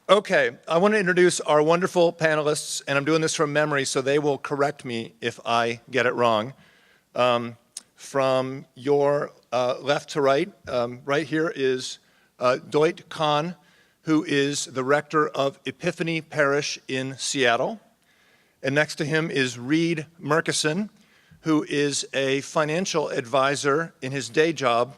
Okay, I want to introduce our wonderful panelists, and I'm doing this from memory, so they will correct me if I get it wrong. From your left to right, right here is Doyt Conn, who is the rector of Epiphany Parish in Seattle. And next to him is Reid Murchison, who is a financial advisor in his day job,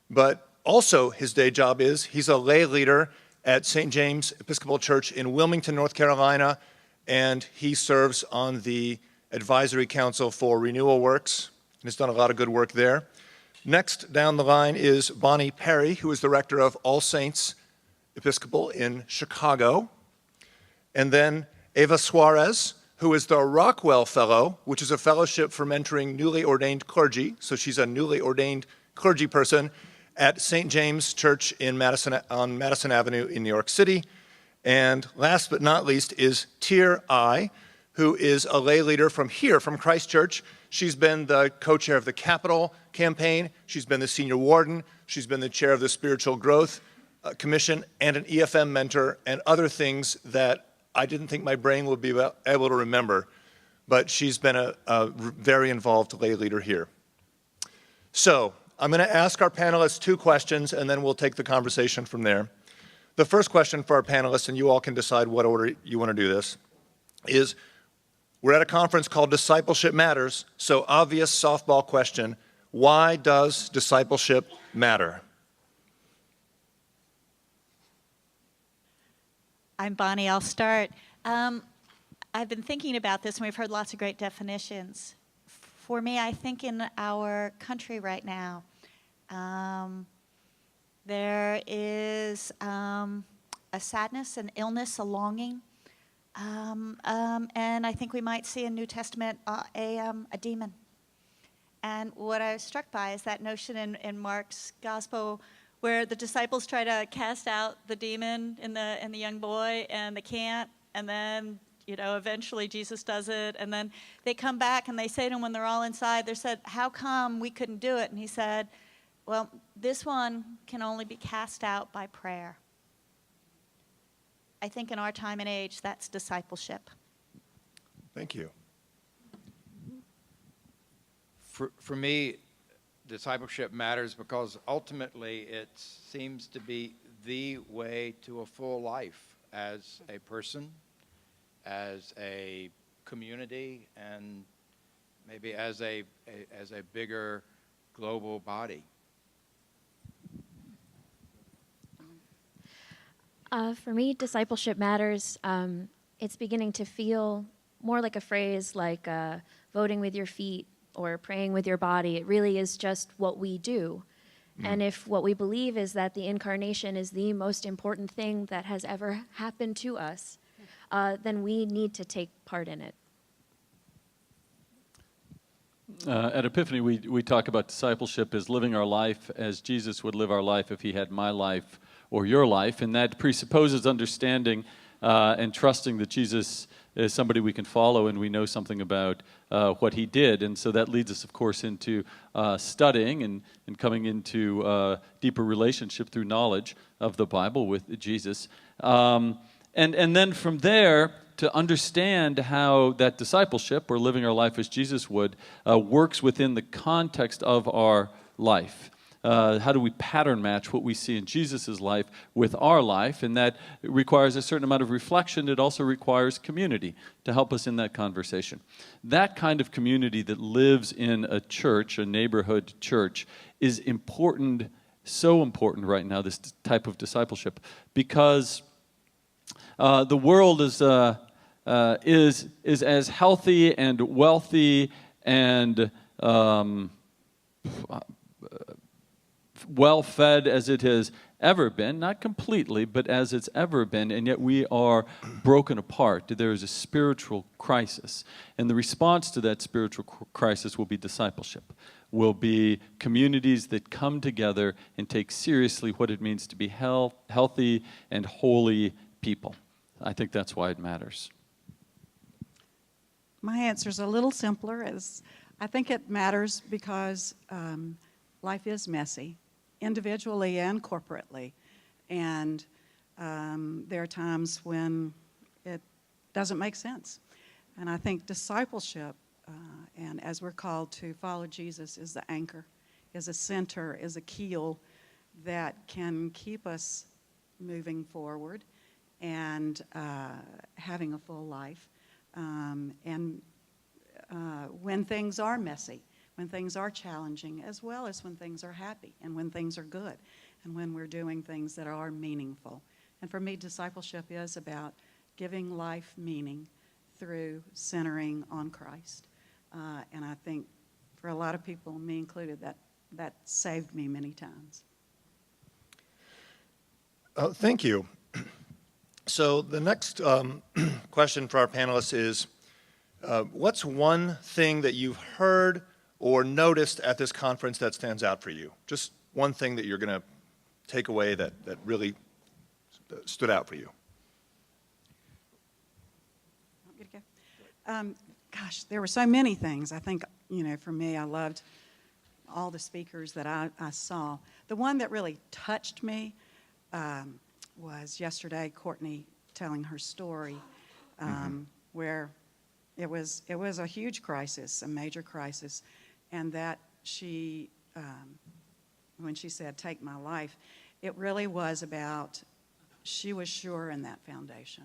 but also his day job is he's a lay leader at St. James Episcopal Church in Wilmington, North Carolina, and he serves on the Advisory Council for Renewal Works, and has done a lot of good work there. Next down the line is Bonnie Perry, who is the rector of All Saints Episcopal in Chicago. And then Eva Suarez, who is the Rockwell Fellow, which is a fellowship for mentoring newly ordained clergy. So she's a newly ordained clergy person at St. James Church on Madison Avenue in New York City. And last but not least is Tere Ey, who is a lay leader from here, from Christ Church. She's been the co-chair of the Capital Campaign. She's been the senior warden. She's been the chair of the Spiritual Growth Commission and an EFM mentor and other things that I didn't think my brain would be able to remember. But she's been a very involved lay leader here. So I'm going to ask our panelists 2 questions, and then we'll take the conversation from there. The first question for our panelists, and you all can decide what order you want to do this, is we're at a conference called Discipleship Matters, so obvious softball question, why does discipleship matter? I'm Bonnie, I'll start. I've been thinking about this, and we've heard lots of great definitions. For me, I think in our country right now, there is a sadness, an illness, a longing, and I think we might see in New Testament a demon. And what I was struck by is that notion in Mark's gospel where the disciples try to cast out the demon in the young boy, and they can't, and then eventually Jesus does it, and then they come back and they say to him when they're all inside, they said, how come we couldn't do it? And he said, well, this one can only be cast out by prayer. I think in our time and age, that's discipleship. Thank you. For me, discipleship matters because ultimately it seems to be the way to a full life as a person, as a community, and maybe as a bigger global body. For me, discipleship matters. It's beginning to feel more like a phrase like voting with your feet or praying with your body. It really is just what we do. And if what we believe is that the incarnation is the most important thing that has ever happened to us, then we need to take part in it. At Epiphany, we talk about discipleship as living our life as Jesus would live our life if he had my life or your life, and that presupposes understanding and trusting that Jesus is somebody we can follow and we know something about what he did. And so that leads us, of course, into studying and coming into deeper relationship through knowledge of the Bible with Jesus. And then from there, to understand how that discipleship, or living our life as Jesus would, works within the context of our life. How do we pattern match what we see in Jesus' life with our life? And that requires a certain amount of reflection. It also requires community to help us in that conversation. That kind of community that lives in a church, a neighborhood church, is important, so important right now, this type of discipleship, because the world is as healthy and wealthy and well-fed as it has ever been, not completely, but as it's ever been, and yet we are broken apart. There is a spiritual crisis, and the response to that spiritual crisis will be discipleship, will be communities that come together and take seriously what it means to be healthy and holy people. I think that's why it matters. My answer is a little simpler. I think it matters because life is messy, individually and corporately. And There are times when it doesn't make sense. And I think discipleship, and as we're called to follow Jesus, is the anchor, is a center, is a keel that can keep us moving forward and having a full life. And when things are messy, when things are challenging, as well as when things are happy and when things are good and when we're doing things that are meaningful. And for me, discipleship is about giving life meaning through centering on Christ. And I think for a lot of people, me included, that saved me many times. Thank you. So the next question for our panelists is, what's one thing that you've heard or noticed at this conference that stands out for you? Just one thing that you're going to take away that really stood out for you. Want me to go? Gosh, there were so many things. I think, for me, I loved all the speakers that I saw. The one that really touched me was yesterday, Courtney telling her story, where it was a huge crisis, a major crisis, and that she, when she said, "Take my life," it really was about, she was sure in that foundation.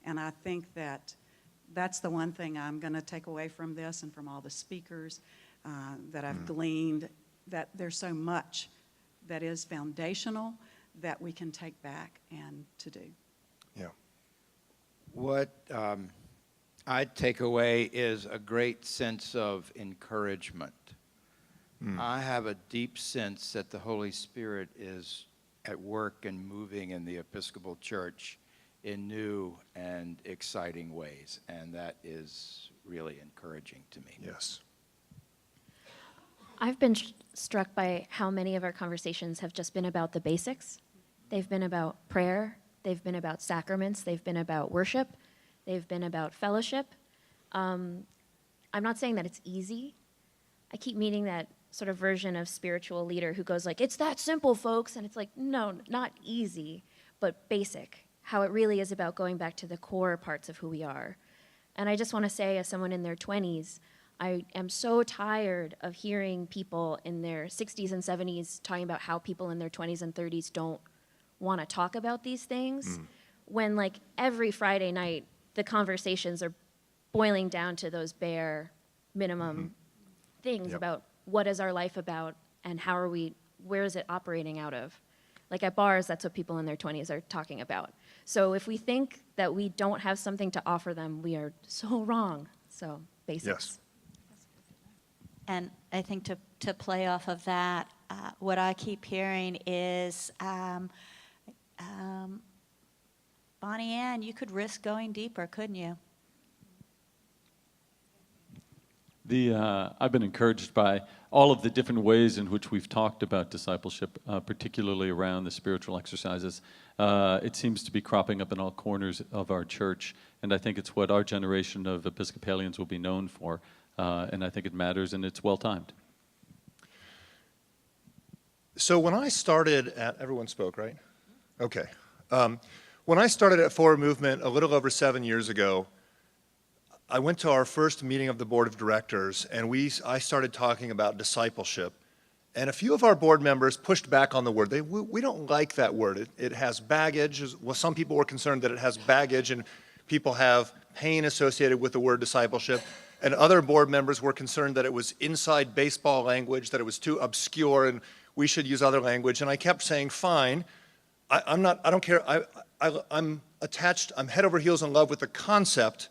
And I think that's the one thing I'm going to take away from this and from all the speakers that I've gleaned, that there's so much that is foundational that we can take back and to do. Yeah. What I take away is a great sense of encouragement. I have a deep sense that the Holy Spirit is at work and moving in the Episcopal Church in new and exciting ways, and that is really encouraging to me. Yes. I've been struck by how many of our conversations have just been about the basics. They've been about prayer, they've been about sacraments, they've been about worship, they've been about fellowship. I'm not saying that it's easy. I keep meeting that sort of version of spiritual leader who goes like, "It's that simple, folks," and it's like, no, not easy, but basic. How it really is about going back to the core parts of who we are. And I just want to say, as someone in their 20s, I am so tired of hearing people in their 60s and 70s talking about how people in their 20s and 30s don't want to talk about these things, when like every Friday night, the conversations are boiling down to those bare minimum things about what is our life about and where is it operating out of? Like at bars, that's what people in their 20s are talking about. So if we think that we don't have something to offer them, we are so wrong. So basics. Yes. And I think to play off of that, what I keep hearing is, Bonnie Ann, you could risk going deeper, couldn't you? I've been encouraged by all of the different ways in which we've talked about discipleship, particularly around the spiritual exercises. It seems to be cropping up in all corners of our church, and I think it's what our generation of Episcopalians will be known for, and I think it matters, and it's well-timed. So when I started at, everyone spoke, right? Okay. When I started at Forward Movement a little over 7 years ago, I went to our first meeting of the board of directors, and I started talking about discipleship. And a few of our board members pushed back on the word. We don't like that word. It has baggage. Well, some people were concerned that it has baggage and people have pain associated with the word discipleship. And other board members were concerned that it was inside baseball language, that it was too obscure and we should use other language. And I kept saying, fine, I don't care. I'm attached, I'm head over heels in love with the concept.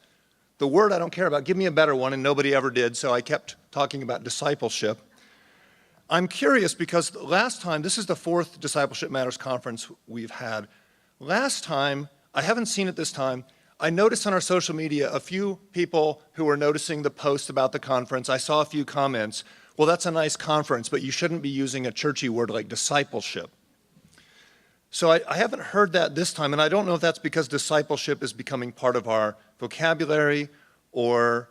The word I don't care about, give me a better one, and nobody ever did, so I kept talking about discipleship. I'm curious because last time, this is the 4th Discipleship Matters conference we've had. Last time, I haven't seen it this time, I noticed on our social media a few people who were noticing the post about the conference. I saw a few comments. Well, that's a nice conference, but you shouldn't be using a churchy word like discipleship. So I haven't heard that this time, and I don't know if that's because discipleship is becoming part of our vocabulary or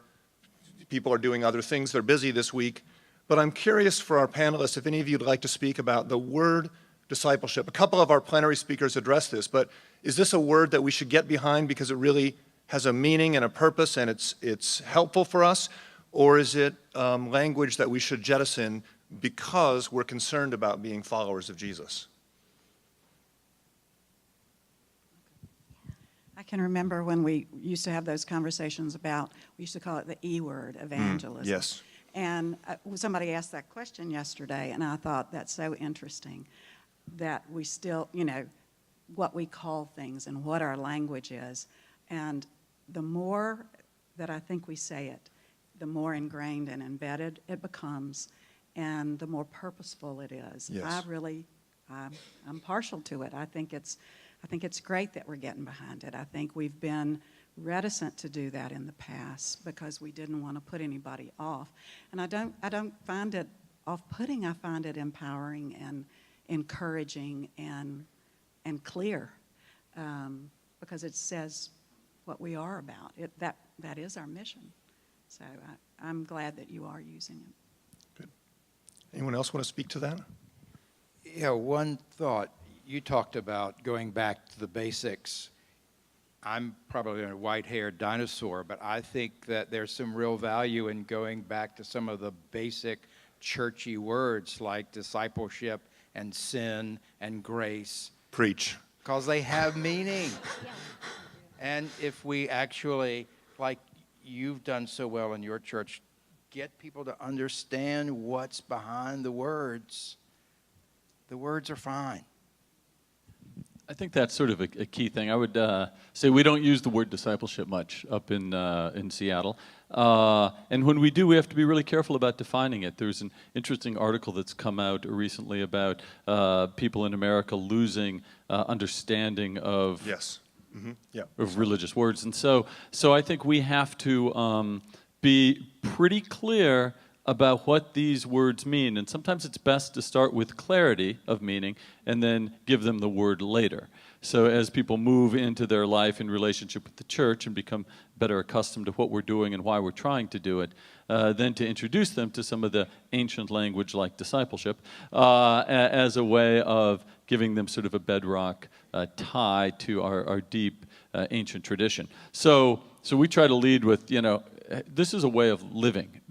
people are doing other things. They're busy this week. But I'm curious for our panelists, if any of you would like to speak about the word discipleship. A couple of our plenary speakers addressed this, but is this a word that we should get behind because it really has a meaning and a purpose and it's helpful for us? Or is it language that we should jettison because we're concerned about being followers of Jesus? I can remember when we used to have those conversations about, we used to call it the E word, evangelism. Yes. And somebody asked that question yesterday, and I thought that's so interesting that we still, what we call things and what our language is. And the more that I think we say it, the more ingrained and embedded it becomes, and the more purposeful it is. Yes. I'm partial to it. I think it's great that we're getting behind it. I think we've been reticent to do that in the past because we didn't want to put anybody off. And I don't find it off-putting. I find it empowering and encouraging and clear because it says what we are about. That is our mission. So I'm glad that you are using it. Good. Anyone else want to speak to that? Yeah, one thought. You talked about going back to the basics. I'm probably a white-haired dinosaur, but I think that there's some real value in going back to some of the basic churchy words like discipleship and sin and grace. Preach. Because they have meaning. And if we actually, like you've done so well in your church, get people to understand what's behind the words are fine. I think that's sort of a key thing. I would say we don't use the word discipleship much up in Seattle. And when we do, we have to be really careful about defining it. There's an interesting article that's come out recently about people in America losing understanding of Yes. Mm-hmm. Yeah. of religious words. And so I think we have to be pretty clear about what these words mean. And sometimes it's best to start with clarity of meaning and then give them the word later. So as people move into their life in relationship with the church and become better accustomed to what we're doing and why we're trying to do it, then to introduce them to some of the ancient language like discipleship as a way of giving them sort of a bedrock tie to our deep ancient tradition. So we try to lead with, this is a way of living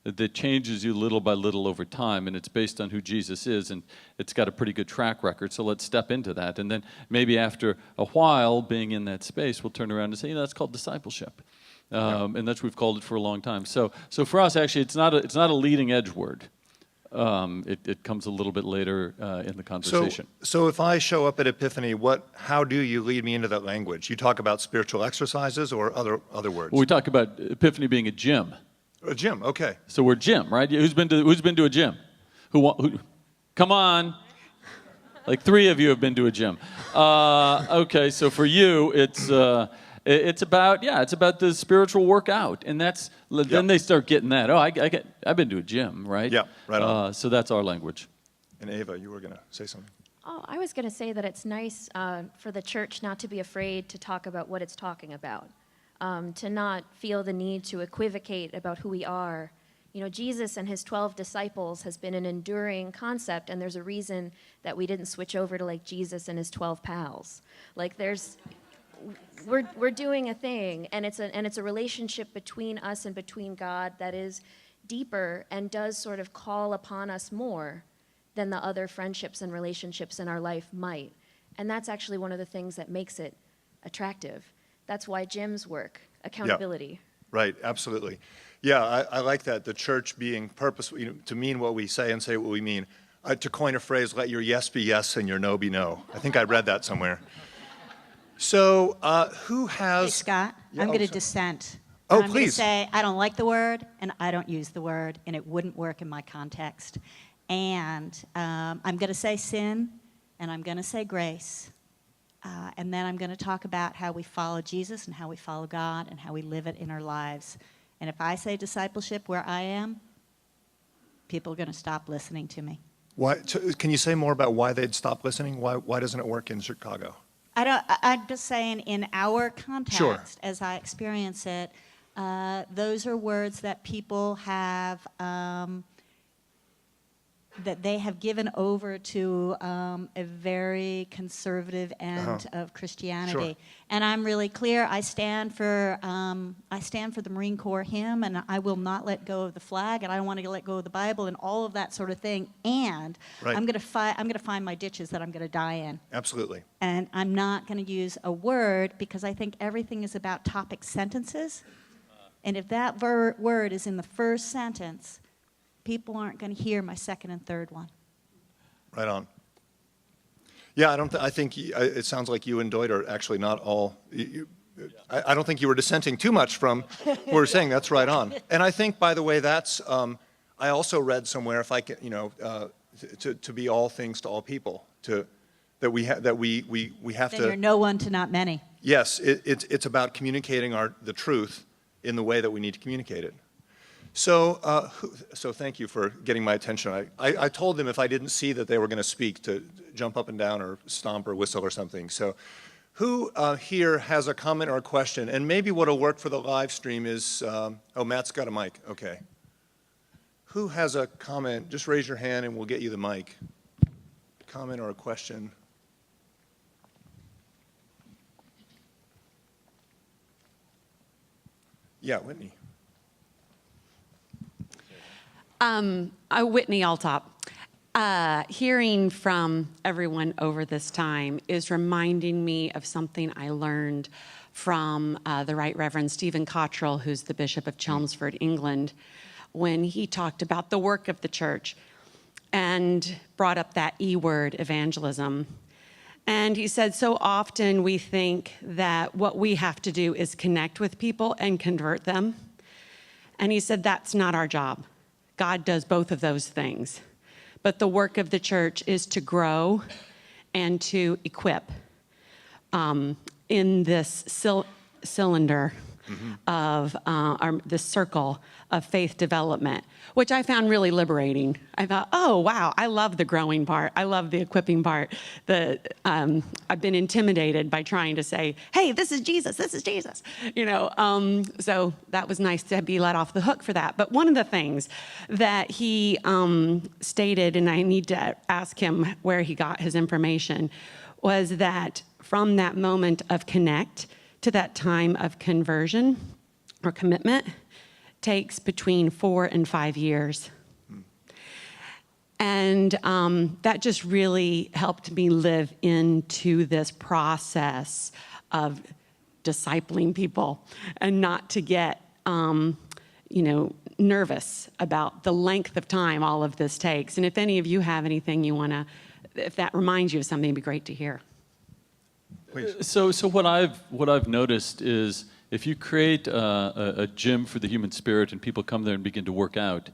that changes you little by little over time, and it's based on who Jesus is, and it's got a pretty good track record, so let's step into that. And then maybe after a while being in that space, we'll turn around and say, that's called discipleship. And that's what we've called it for a long time. So for us, actually, it's not a leading edge word. It comes a little bit later in the conversation. So if I show up at Epiphany, how do you lead me into that language? You talk about spiritual exercises or other words? Well, we talk about Epiphany being a gym. A gym, okay. So we're gym, right? Who's been to a gym? Who? Come on. Like 3 of you have been to a gym. Okay, so for you, it's about the spiritual workout, and then they start getting that. I've been to a gym, right? Yeah, right on. So that's our language. And Eva, you were going to say something. Oh, I was going to say that it's nice for the church not to be afraid to talk about what it's talking about, to not feel the need to equivocate about who we are. Jesus and his 12 disciples has been an enduring concept, and there's a reason that we didn't switch over to like Jesus and his 12 pals. Like we're doing a thing, and it's a relationship between us and between God that is deeper and does sort of call upon us more than the other friendships and relationships in our life might. And that's actually one of the things that makes it attractive. That's why gyms work, accountability. Yeah. Right, absolutely. Yeah, I like that, the church being purposeful, to mean what we say and say what we mean. To coin a phrase, let your yes be yes and your no be no. I think I read that somewhere. So who has... Hey, Scott, Yeah, I'm going to sorry. dissent. Oh, I'm going to please. say I don't like the word, and I don't use the word, and it wouldn't work in my context. And I'm going to say sin, and I'm going to say grace. And then I'm going to talk about how we follow Jesus and how we follow God and how we live it in our lives. And if I say discipleship where I am, people are going to stop listening to me. Can you say more about why they'd stop listening? Why doesn't it work in Chicago? I'm just saying in our context, Sure. as I experience it, those are words that people have that they have given over to a very conservative end of Christianity. Sure. And I'm really clear. I stand for the Marine Corps hymn, and I will not let go of the flag, and I don't want to let go of the Bible and all of that sort of thing. And Right. I'm going to find my ditches that I'm going to die in. Absolutely. And I'm not going to use a word because I think everything is about topic sentences. And if that word is in the first sentence, people aren't going to hear my second and third one. Right on. Yeah, I think it sounds like you and Doyt are actually not all. I don't think you were dissenting too much from what we're saying. That's right on. And I think, by the way, that's. I also read somewhere, if I can, to be all things to all people, that we have Then to. you're no one to not many. Yes, it's about communicating the truth in the way that we need to communicate it. So, so thank you for getting my attention. I told them if I didn't see that they were going to speak to jump up and down or stomp or whistle or something. So who here has a comment or a question? And maybe what'll work for the live stream is, oh, Matt's got a mic. Okay. Who has a comment? Just raise your hand and we'll get you the mic. Comment or a question? Yeah, Whitney. Whitney Altop. Hearing from everyone over this time is reminding me of something I learned from the Right Reverend Stephen Cottrell, who's the Bishop of Chelmsford, England, when he talked about the work of the church and brought up that E word, evangelism. And he said, so often we think that what we have to do is connect with people and convert them. And he said, that's not our job. God does both of those things. But the work of the church is to grow and to equip in this cylinder of this circle of faith development, which I found really liberating. I thought, oh, wow, I love the growing part. I love the equipping part. I've been intimidated by trying to say, hey, this is Jesus, so that was nice to be let off the hook for that. But one of the things that he stated, and I need to ask him where he got his information, was that from that moment of connect to that time of conversion or commitment takes between 4 and 5 years. And that just really helped me live into this process of discipling people and not to get, nervous about the length of time all of this takes. And if any of you have anything you want to, if that reminds you of something, it'd be great to hear. Please. So what I've noticed is if you create a gym for the human spirit and people come there and begin to work out,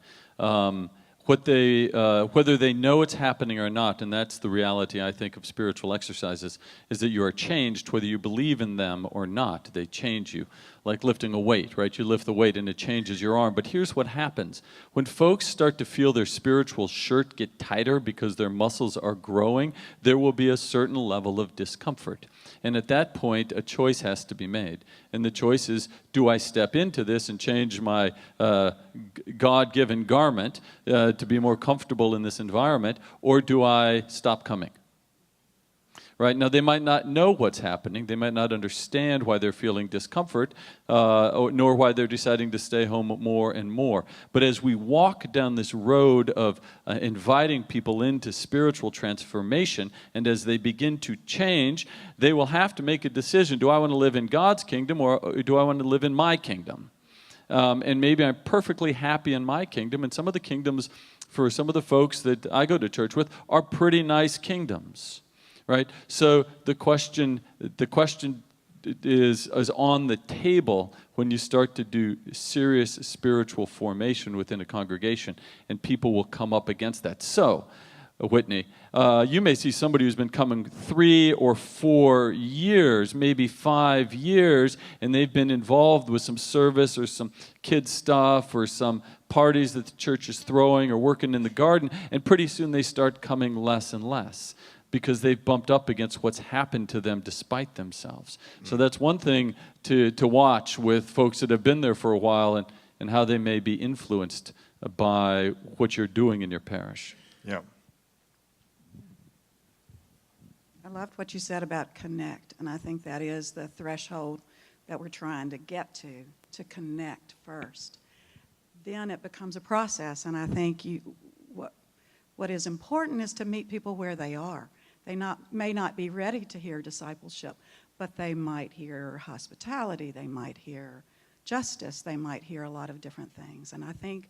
whether they know it's happening or not, and that's the reality, I think, of spiritual exercises, is that you are changed whether you believe in them or not. They change you. Like lifting a weight, right? You lift the weight and it changes your arm. But here's what happens. When folks start to feel their spiritual shirt get tighter because their muscles are growing, there will be a certain level of discomfort. And at that point, a choice has to be made. And the choice is, do I step into this and change my God-given garment to be more comfortable in this environment, or do I stop coming? Right? Now, they might not know what's happening. They might not understand why they're feeling discomfort, nor why they're deciding to stay home more and more. But as we walk down this road of inviting people into spiritual transformation, and as they begin to change, they will have to make a decision. Do I want to live in God's kingdom, or do I want to live in my kingdom? And maybe I'm perfectly happy in my kingdom, and some of the kingdoms, for some of the folks that I go to church with, are pretty nice kingdoms. Right? So the question is on the table when you start to do serious spiritual formation within a congregation, and people will come up against that. So, Whitney, you may see somebody who's been coming 3 or 4 years, maybe 5 years, and they've been involved with some service or some kid stuff or some parties that the church is throwing or working in the garden, and pretty soon they start coming less and less, because they've bumped up against what's happened to them despite themselves. So that's one thing to watch with folks that have been there for a while, and how they may be influenced by what you're doing in your parish. Yeah. I loved what you said about connect, and I think that is the threshold that we're trying to get to connect first. Then it becomes a process, and I think what is important is to meet people where they are. They may not be ready to hear discipleship, but they might hear hospitality, they might hear justice, they might hear a lot of different things. And I think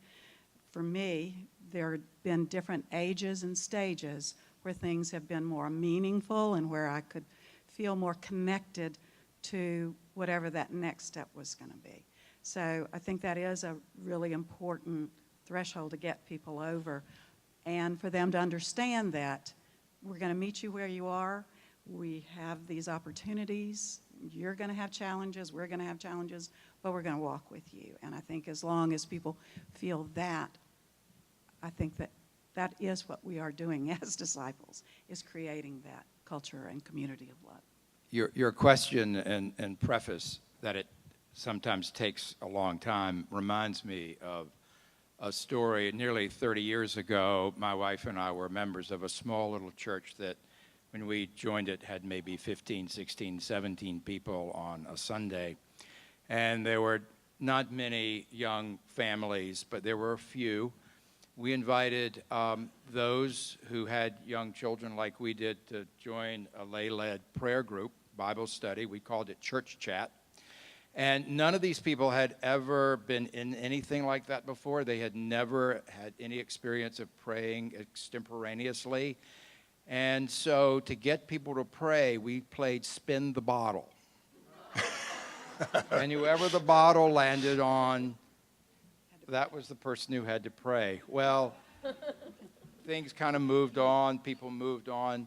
for me, there have been different ages and stages where things have been more meaningful and where I could feel more connected to whatever that next step was going to be. So I think that is a really important threshold to get people over, and for them to understand that we're going to meet you where you are. We have these opportunities. You're going to have challenges. We're going to have challenges, but we're going to walk with you. And I think as long as people feel that, I think that is what we are doing as disciples, is creating that culture and community of love. Your question and preface that it sometimes takes a long time reminds me of a story. Nearly 30 years ago, my wife and I were members of a small little church that when we joined it had maybe 15, 16, 17 people on a Sunday. And there were not many young families, but there were a few. We invited those who had young children like we did to join a lay-led prayer group, Bible study. We called it Church Chat. And none of these people had ever been in anything like that before. They had never had any experience of praying extemporaneously. And so to get people to pray, we played Spin the Bottle. And whoever the bottle landed on, that was the person who had to pray. Well, things kind of moved on. People moved on.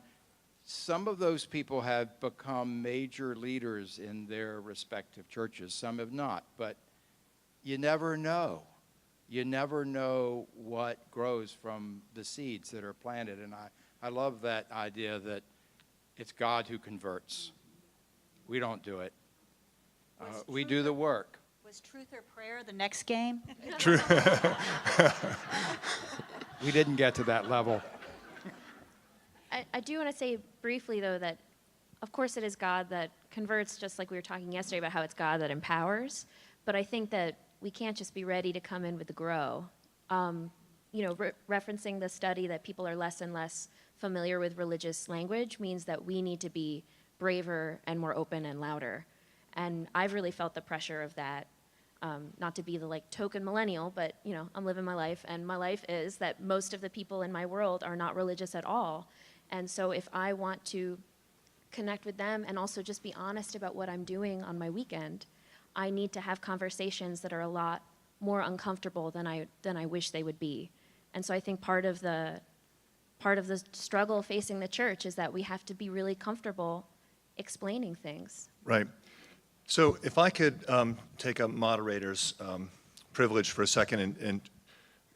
Some of those people have become major leaders in their respective churches. Some have not. But you never know. You never know what grows from the seeds that are planted. And I love that idea that it's God who converts. We don't do it. We do the work. Was truth or prayer the next game? True. We didn't get to that level. I do want to say briefly, though, that of course it is God that converts, just like we were talking yesterday about how it's God that empowers. But I think that we can't just be ready to come in with the grow. Referencing the study that people are less and less familiar with religious language means that we need to be braver and more open and louder. And I've really felt the pressure of that. Not to be the token millennial, but I'm living my life, and my life is that most of the people in my world are not religious at all. And so if I want to connect with them and also just be honest about what I'm doing on my weekend, I need to have conversations that are a lot more uncomfortable than I wish they would be. And so I think part of the struggle facing the church is that we have to be really comfortable explaining things. Right. So if I could take a moderator's privilege for a second and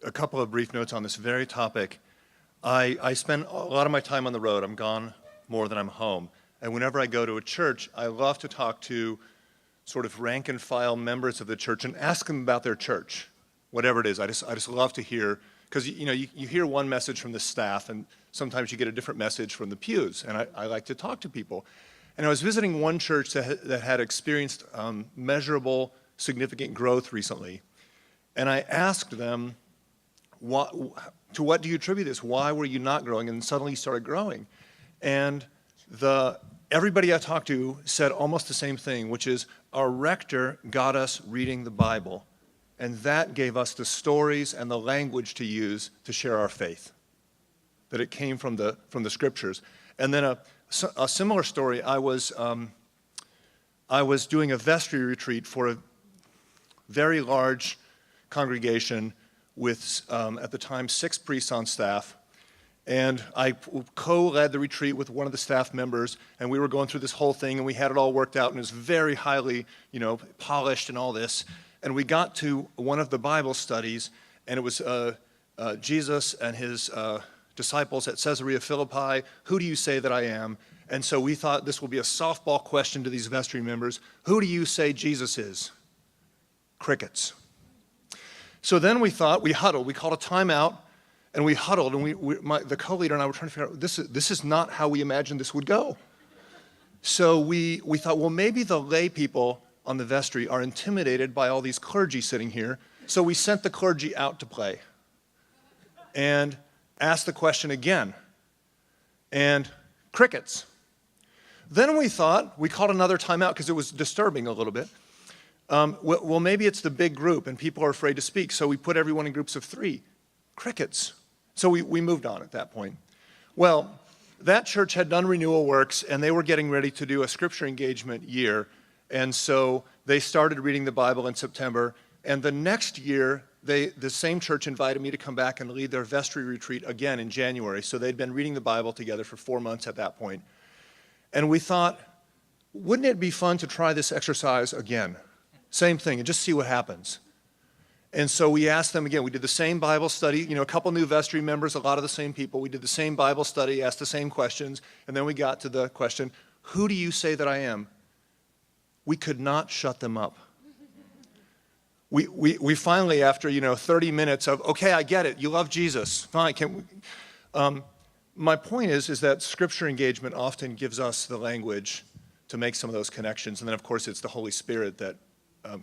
a couple of brief notes on this very topic. I spend a lot of my time on the road. I'm gone more than I'm home. And whenever I go to a church, I love to talk to sort of rank and file members of the church and ask them about their church, whatever it is. I just love to hear, because you hear one message from the staff, and sometimes you get a different message from the pews. And I like to talk to people. And I was visiting one church that had experienced measurable, significant growth recently. And I asked them, to what do you attribute this? Why were you not growing? And suddenly you started growing. And everybody I talked to said almost the same thing, which is our rector got us reading the Bible. And that gave us the stories and the language to use to share our faith, that it came from the scriptures. And then a similar story, I was doing a vestry retreat for a very large congregation with, at the time, 6 priests on staff. And I co-led the retreat with one of the staff members, and we were going through this whole thing, and we had it all worked out, and it was very highly, polished and all this. And we got to one of the Bible studies, and it was Jesus and his disciples at Caesarea Philippi. Who do you say that I am? And so we thought this will be a softball question to these vestry members. Who do you say Jesus is? Crickets. So then we thought, we huddled, we called a timeout, And we huddled, and the co-leader and I were trying to figure out, this is not how we imagined this would go. So we thought, well, maybe the lay people on the vestry are intimidated by all these clergy sitting here. So we sent the clergy out to play and asked the question again. And crickets. Then we thought, we called another timeout because it was disturbing a little bit. Well, maybe it's the big group and people are afraid to speak, so we put everyone in groups of 3. Crickets. So we moved on at that point. Well, that church had done renewal works, and they were getting ready to do a scripture engagement year. And so they started reading the Bible in September. And the next year, the same church invited me to come back and lead their vestry retreat again in January. So they'd been reading the Bible together for 4 months at that point. And we thought, wouldn't it be fun to try this exercise again? Same thing, and just see what happens. And so we asked them again. We did the same Bible study, a couple new vestry members, a lot of the same people. We did the same Bible study, asked the same questions, and then we got to the question, who do you say that I am? We could not shut them up. We finally, after 30 minutes of, okay, I get it, you love Jesus, fine. My point is that scripture engagement often gives us the language to make some of those connections, and then of course it's the Holy Spirit that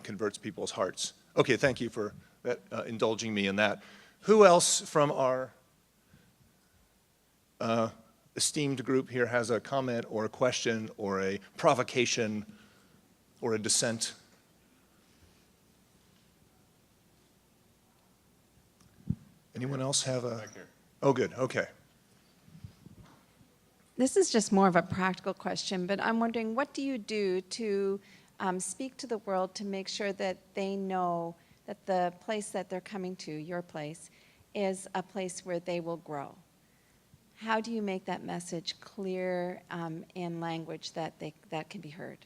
converts people's hearts. Okay, thank you for that, indulging me in that. Who else from our esteemed group here has a comment or a question or a provocation or a dissent? Anyone else have a? Oh, good, okay. This is just more of a practical question, but I'm wondering, what do you do to speak to the world to make sure that they know that the place that they're coming to, your place, is a place where they will grow? How do you make that message clear in language that can be heard?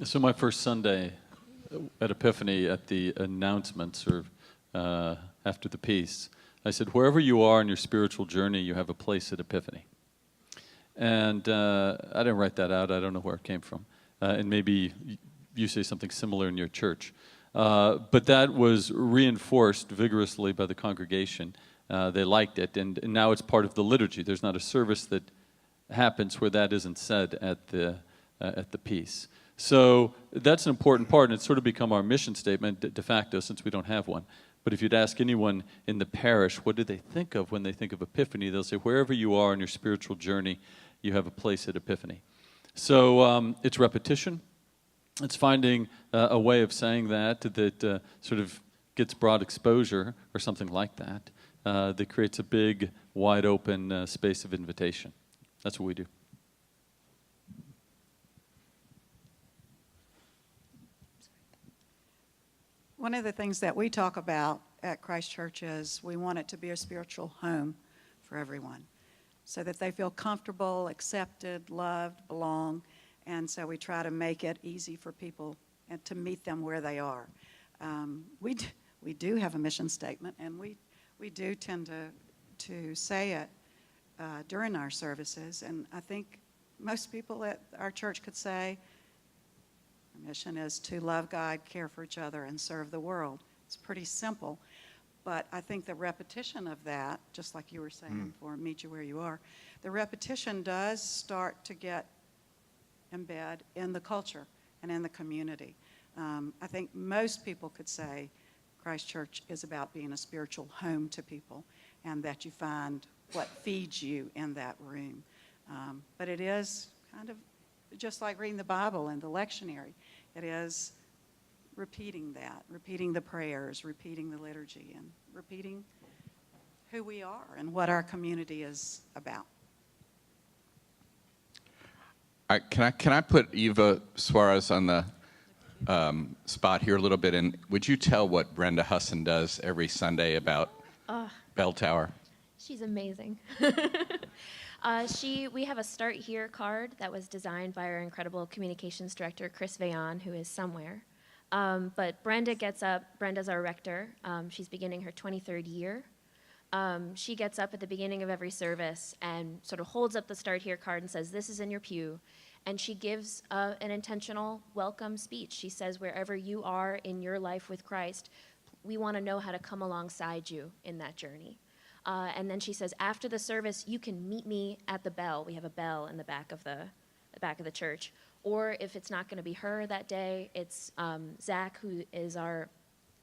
So my first Sunday at Epiphany, at the announcements or after the piece, I said, wherever you are in your spiritual journey, you have a place at Epiphany. And I didn't write that out. I don't know where it came from. And maybe you say something similar in your church. But that was reinforced vigorously by the congregation. They liked it, and now it's part of the liturgy. There's not a service that happens where that isn't said at the piece. So that's an important part, and it's sort of become our mission statement de facto, since we don't have one. But if you'd ask anyone in the parish, what do they think of when they think of Epiphany, they'll say, wherever you are in your spiritual journey, you have a place at Epiphany. So it's repetition. It's finding a way of saying that sort of gets broad exposure or something like that, that creates a big, wide open space of invitation. That's what we do. One of the things that we talk about at Christ Church is we want it to be a spiritual home for everyone so that they feel comfortable, accepted, loved, belong. And so we try to make it easy for people and to meet them where they are. We do have a mission statement, and we do tend to say it during our services. And I think most people at our church could say, our mission is to love God, care for each other, and serve the world. It's pretty simple. But I think the repetition of that, just like you were saying before, meet you where you are, the repetition does start to get embed in the culture and in the community. I think most people could say Christ Church is about being a spiritual home to people, and that you find what feeds you in that room. But it is kind of just like reading the Bible and the lectionary. It is repeating that, repeating the prayers, repeating the liturgy, and repeating who we are and what our community is about. Can I put Eva Suarez on the spot here a little bit? And would you tell what Brenda Husson does every Sunday about Bell Tower? She's amazing. We have a Start Here card that was designed by our incredible communications director, Chris Vayon, who is somewhere. But Brenda gets up. Brenda's our rector. She's beginning her 23rd year. She gets up at the beginning of every service and sort of holds up the Start Here card and says, this is in your pew. And she gives an intentional welcome speech. She says, wherever you are in your life with Christ, we want to know how to come alongside you in that journey. And then she says, after the service, you can meet me at the bell. We have a bell in the back of the church. Or if it's not going to be her that day, it's Zach, who is our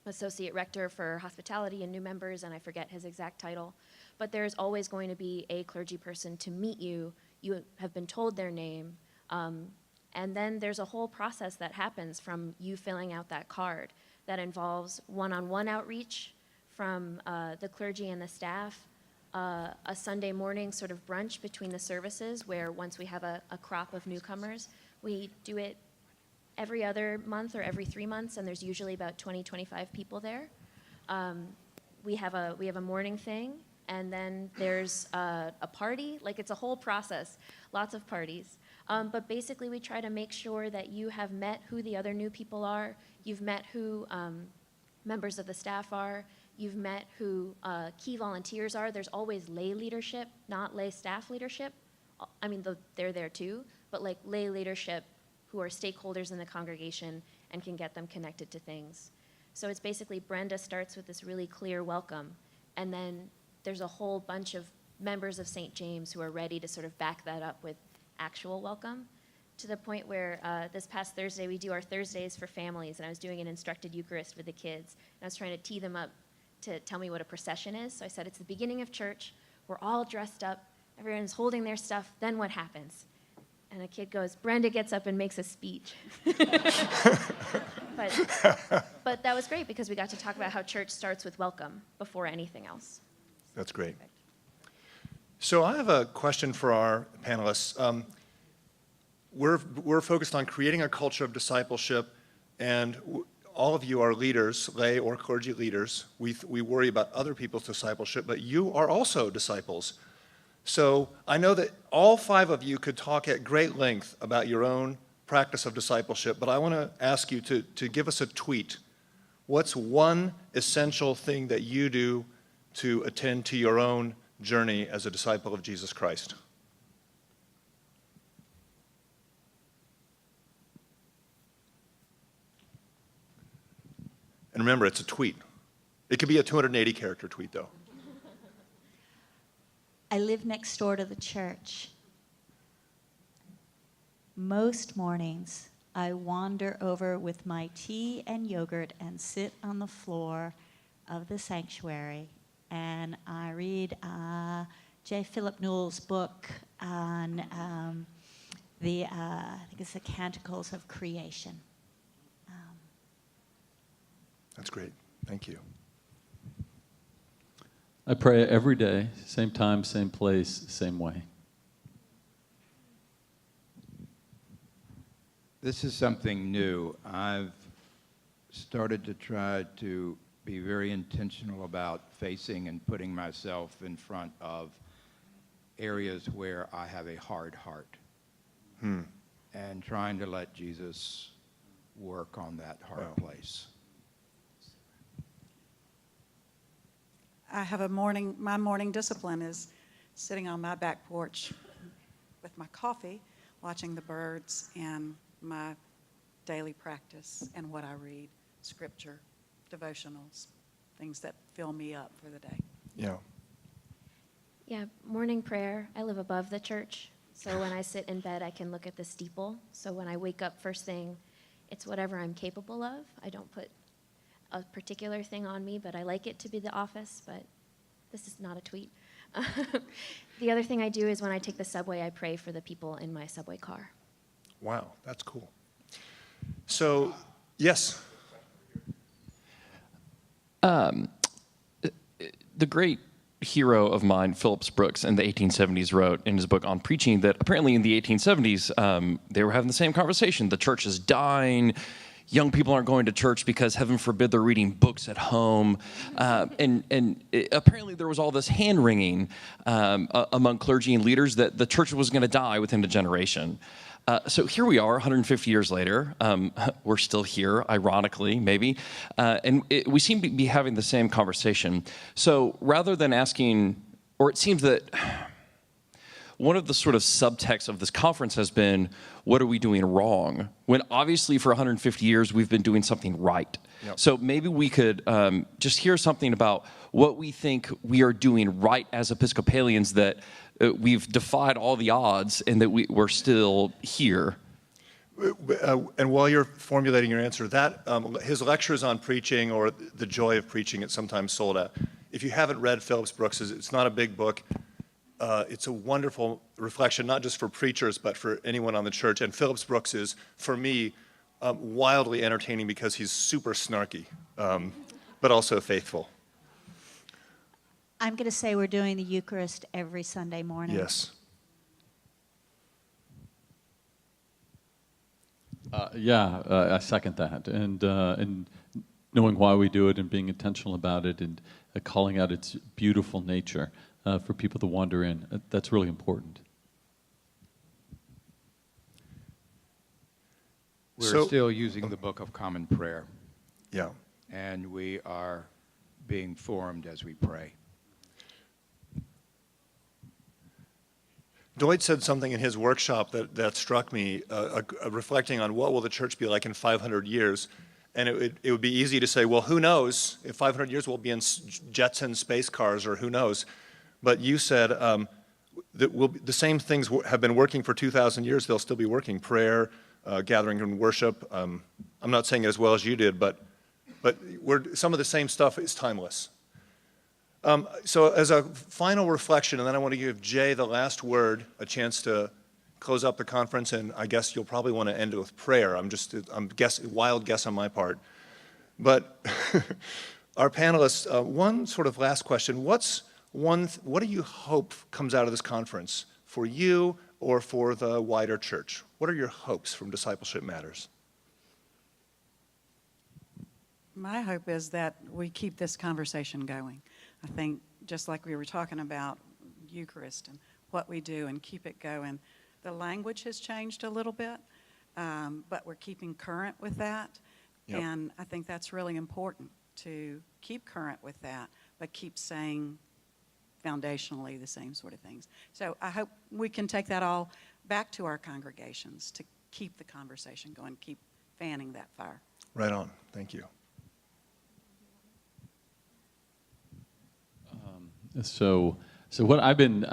associate rector for hospitality and new members, and I forget his exact title. But there's always going to be a clergy person to meet you. You have been told their name. And then there's a whole process that happens from you filling out that card that involves one-on-one outreach from the clergy and the staff, a Sunday morning sort of brunch between the services where once we have a crop of newcomers, we do it every other month or every 3 months, and there's usually about 20, 25 people there. We have a morning thing, and then there's a party. Like, it's a whole process, lots of parties. But basically, we try to make sure that you have met who the other new people are, you've met who members of the staff are, you've met who key volunteers are. There's always lay leadership, not lay staff leadership. I mean, they're there too, but like lay leadership who are stakeholders in the congregation and can get them connected to things. So it's basically Brenda starts with this really clear welcome, and then there's a whole bunch of members of St. James who are ready to sort of back that up with actual welcome, to the point where this past Thursday we do our Thursdays for families, and I was doing an instructed Eucharist with the kids, and I was trying to tee them up to tell me what a procession is. So I said, it's the beginning of church, we're all dressed up, everyone's holding their stuff, then what happens? And a kid goes, Brenda gets up and makes a speech. But that was great because we got to talk about how church starts with welcome before anything else. That's great. So I have a question for our panelists. We're focused on creating a culture of discipleship, and all of you are leaders, lay or clergy leaders. We worry about other people's discipleship, but you are also disciples. So I know that all 5 of you could talk at great length about your own practice of discipleship, but I want to ask you to give us a tweet. What's one essential thing that you do to attend to your own journey as a disciple of Jesus Christ? And remember, it's a tweet. It could be a 280-character tweet, though. I live next door to the church. Most mornings, I wander over with my tea and yogurt and sit on the floor of the sanctuary, and I read J. Philip Newell's book on I think it's the Canticles of Creation. That's great. Thank you. I pray every day, same time, same place, same way. This is something new. I've started to try to be very intentional about facing and putting myself in front of areas where I have a hard heart. And trying to let Jesus work on that hard place. I have my morning discipline is sitting on my back porch with my coffee, watching the birds, and my daily practice and what I read, scripture, devotionals, things that fill me up for the day. Yeah. Yeah, morning prayer. I live above the church, so when I sit in bed, I can look at the steeple. So when I wake up first thing, it's whatever I'm capable of. I don't put a particular thing on me, but I like it to be the office, but this is not a tweet. The other thing I do is when I take the subway, I pray for the people in my subway car. Wow, that's cool. So, yes. The great hero of mine, Phillips Brooks, in the 1870s wrote in his book on preaching that apparently in the 1870s, they were having the same conversation. The church is dying. Young people aren't going to church because, heaven forbid, they're reading books at home. Apparently there was all this hand-wringing among clergy and leaders that the church was going to die within a generation. So here we are, 150 years later. We're still here, ironically, maybe. And we seem to be having the same conversation. So rather than asking, or it seems that one of the sort of subtexts of this conference has been, what are we doing wrong? When obviously for 150 years we've been doing something right. Yep. So maybe we could just hear something about what we think we are doing right as Episcopalians, that we've defied all the odds and that we're still here. And while you're formulating your answer, that his lectures on preaching, or the joy of preaching, it's sometimes sold at. If you haven't read Phillips Brooks's, it's not a big book. It's a wonderful reflection, not just for preachers, but for anyone on the church. And Phillips Brooks is, for me, wildly entertaining because he's super snarky, but also faithful. I'm going to say we're doing the Eucharist every Sunday morning. Yes. I second that. And knowing why we do it and being intentional about it and calling out its beautiful nature for people to wander in, that's really important. We're still using the Book of Common Prayer, Yeah. and we are being formed as we pray. Doyt said something in his workshop that struck me, reflecting on what will the church be like in 500 years. And it would be easy to say, well, who knows? In 500 years, we'll be in jets and space cars, or who knows? But you said that the same things have been working for 2,000 years. They'll still be working. Prayer, gathering and worship. I'm not saying it as well as you did, but some of the same stuff is timeless. So as a final reflection, and then I want to give Jay the last word, a chance to close up the conference, and I guess you'll probably want to end it with prayer. Wild guess on my part. But our panelists, one sort of last question. What do you hope comes out of this conference for you or for the wider church? What are your hopes from Discipleship Matters? My hope is that we keep this conversation going. I think just like we were talking about Eucharist and what we do, and keep it going. The language has changed a little bit, but we're keeping current with that. Yep. And I think that's really important, to keep current with that, but keep saying foundationally the same sort of things. So I hope we can take that all back to our congregations to keep the conversation going, keep fanning that fire. Right on. Thank you. So what I've been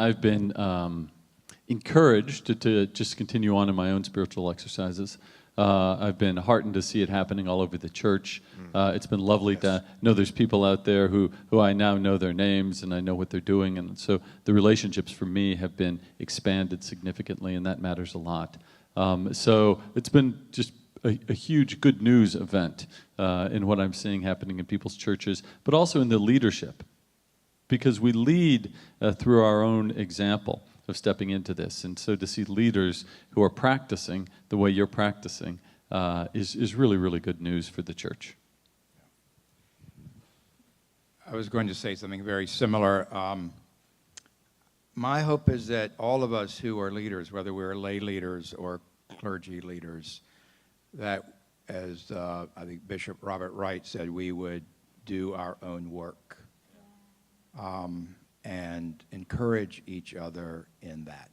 encouraged to just continue on in my own spiritual exercises. I've been heartened to see it happening all over the church. It's been lovely to know there's people out there who I now know their names and I know what they're doing, and so the relationships for me have been expanded significantly, and that matters a lot. So it's been just a huge good news event in what I'm seeing happening in people's churches, but also in the leadership, because we lead through our own example of stepping into this. And so to see leaders who are practicing the way you're practicing is really, really good news for the church. I was going to say something very similar. My hope is that all of us who are leaders, whether we're lay leaders or clergy leaders, that, as I think Bishop Robert Wright said, we would do our own work. And encourage each other in that.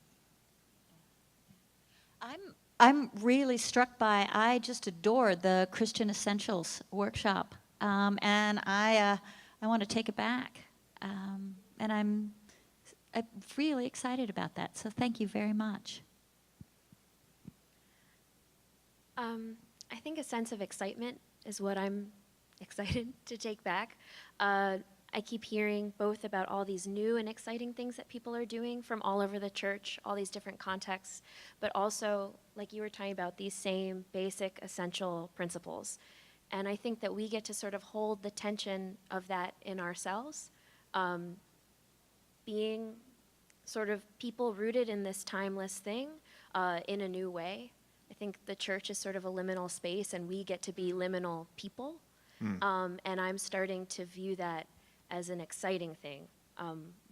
I'm really struck by, I just adore the Christian Essentials workshop, and I want to take it back, and I'm really excited about that. So thank you very much. I think a sense of excitement is what I'm excited to take back. I keep hearing both about all these new and exciting things that people are doing from all over the church, all these different contexts, but also, like you were talking about, these same basic essential principles. And I think that we get to sort of hold the tension of that in ourselves, being sort of people rooted in this timeless thing in a new way. I think the church is sort of a liminal space, and we get to be liminal people. And I'm starting to view that as an exciting thing.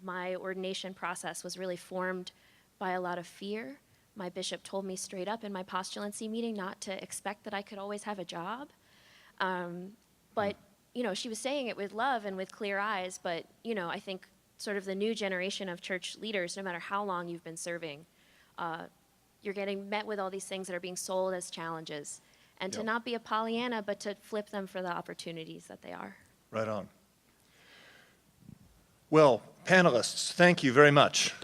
My ordination process was really formed by a lot of fear. My bishop told me straight up in my postulancy meeting not to expect that I could always have a job. But, she was saying it with love and with clear eyes, but, I think sort of the new generation of church leaders, no matter how long you've been serving, you're getting met with all these things that are being sold as challenges. And to Yep. not be a Pollyanna, but to flip them for the opportunities that they are. Right on. Well, panelists, thank you very much.